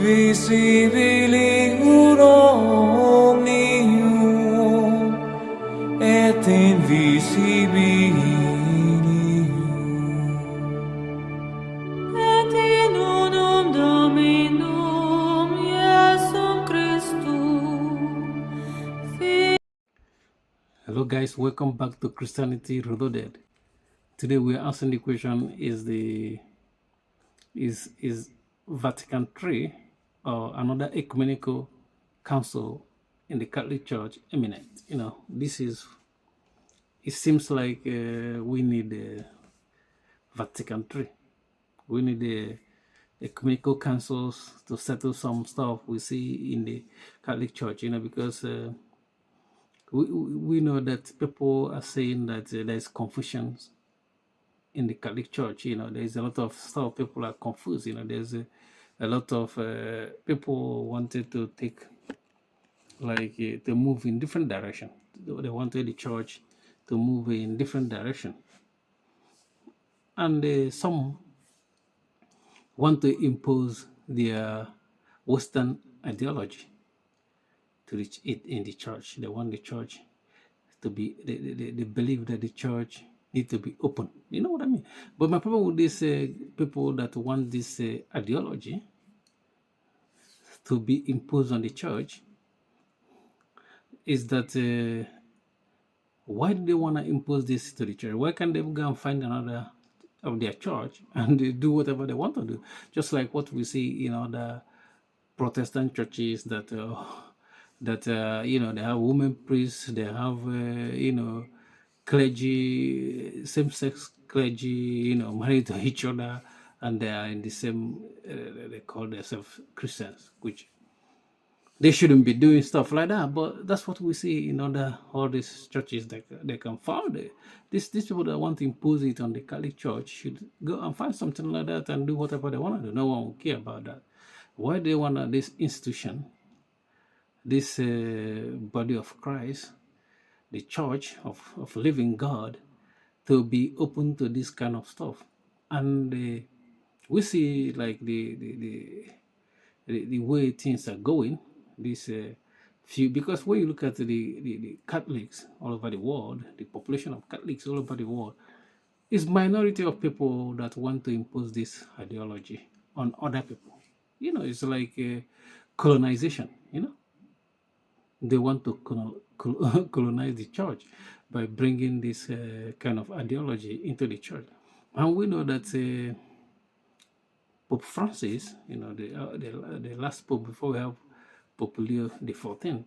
visibili uno omnium et invisibilium, et in unum Dominum Iesum Christum. Hello guys, welcome back to Christianity Reloaded. Today we're answering the question: is Vatican III or another ecumenical council in the Catholic Church imminent? It seems like we need Vatican III. We need the ecumenical councils to settle some stuff we see in the Catholic Church, because we know that people are saying that there's confusion in the Catholic Church. There's a lot of stuff people are confused. There's a lot of people wanted to take to move in different direction. They wanted the church to move in different direction, and some want to impose their Western ideology to reach it in the church. They want the church to be, they believe that the church need to be open. You know what I mean? But my problem with these people that want this ideology to be imposed on the church is that why do they want to impose this to the church? Why can't they go and find another of their church and they do whatever they want to do? Just like what we see in other Protestant churches that they have women priests, they have clergy, same-sex clergy, married to each other, and they are in the same. They call themselves Christians, which they shouldn't be doing stuff like that. But that's what we see in all these churches that they can found. These people that want to impose it on the Catholic Church should go and find something like that and do whatever they want to do. No one will care about that. Why they want this institution, this body of Christ, the church of living God, to be open to this kind of stuff? And we see like the way things are going. This few, because when you look at the Catholics all over the world, the population of Catholics all over the world, is minority of people that want to impose this ideology on other people. It's like colonization. They want to colonize the church by bringing this kind of ideology into the church. And we know that Pope Francis, the last pope before we have Pope Leo XIV,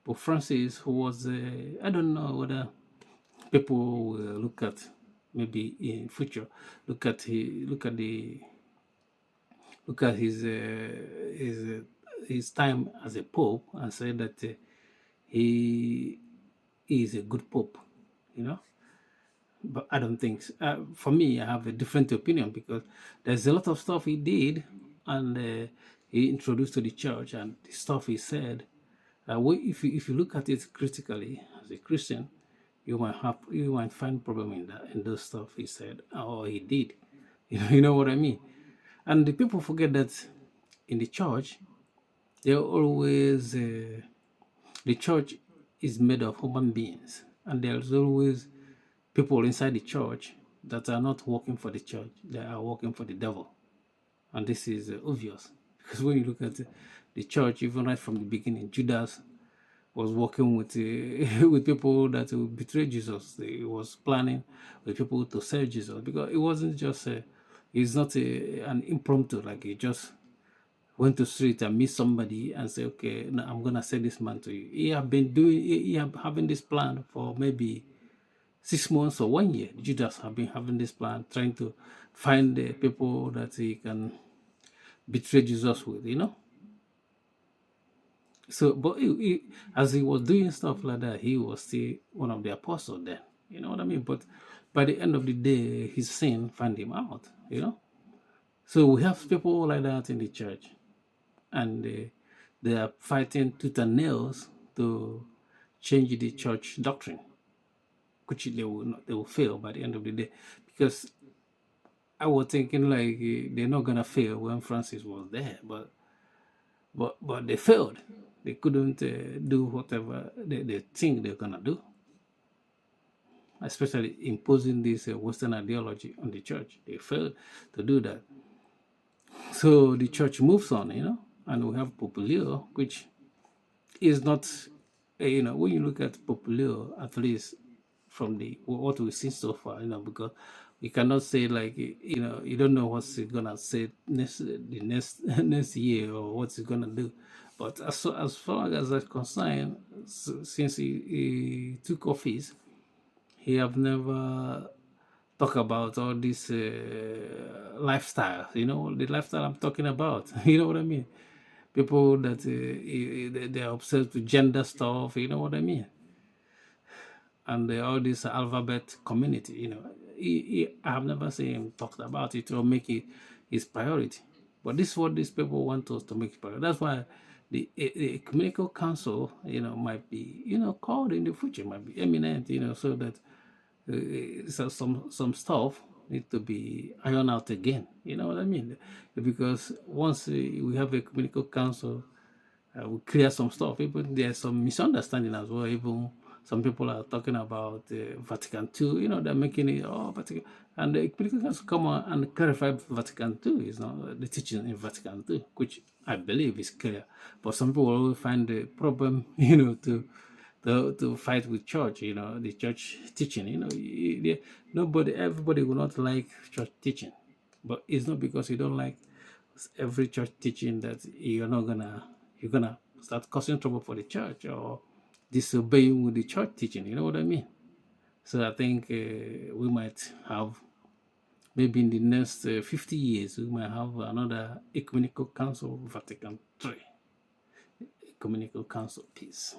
Pope Francis, who was, I don't know whether people will look at, maybe in future, look at his time as a pope and say that he is a good pope, But I don't think so. For me, I have a different opinion, because there's a lot of stuff he did and he introduced to the church, and the stuff he said. If you look at it critically as a Christian, you might find problem in those stuff he said or he did. You know what I mean? And the people forget that in the church, they're always the church is made of human beings, and there's always people inside the church that are not working for the church; they are working for the devil, and this is obvious, because when you look at the church, even right from the beginning, Judas was working with with people that will betray Jesus. He was planning with people to sell Jesus, because it wasn't just it's not an impromptu, like he just went to street and meet somebody and say, okay, now I'm gonna sell this man to you. He have having this plan for maybe 6 months or 1 year. Judas have been having this plan, trying to find the people that he can betray Jesus with, So, but as he was doing stuff like that, he was still one of the apostles then. You know what I mean? But by the end of the day, his sin found him out, So we have people like that in the church, and they are fighting tooth and nails to change the church doctrine, which they will fail by the end of the day, because I was thinking like they're not gonna fail when Francis was there, but but they failed. They couldn't do whatever they think they're gonna do, especially imposing this Western ideology on the church. They failed to do that. So the church moves on, and we have Pope Leo, which is not, when you look at Pope Leo, at least from the what we've seen so far, because we cannot say like, you don't know what's he gonna say the next next year or what's he gonna do. But as far as that's concerned, since he took office, he have never talk about all this lifestyle. The lifestyle I'm talking about. You know what I mean? People that they're obsessed with gender stuff. You know what I mean? And all this alphabet community. I have never seen him talk about it or make it his priority. But this is what these people want us to make priority. That's why the Ecumenical Council, might be, called in the future, might be eminent, so that so some stuff need to be ironed out again. You know what I mean? Because once we have a Ecumenical Council, we clear some stuff. Even there's some misunderstanding as well. Even some people are talking about Vatican II. They're making it Vatican, and the Ecumenical Council come on and clarify Vatican II is not the teaching in Vatican II, which I believe is clear. But some people will find the problem, to fight with church, the church teaching. Everybody will not like church teaching, but it's not because you don't like every church teaching that you're gonna start causing trouble for the church or disobeying with the church teaching. You know what I mean? So I think we might have, maybe in the next 50 years, we might have another Ecumenical Council, Vatican III. Ecumenical Council, peace.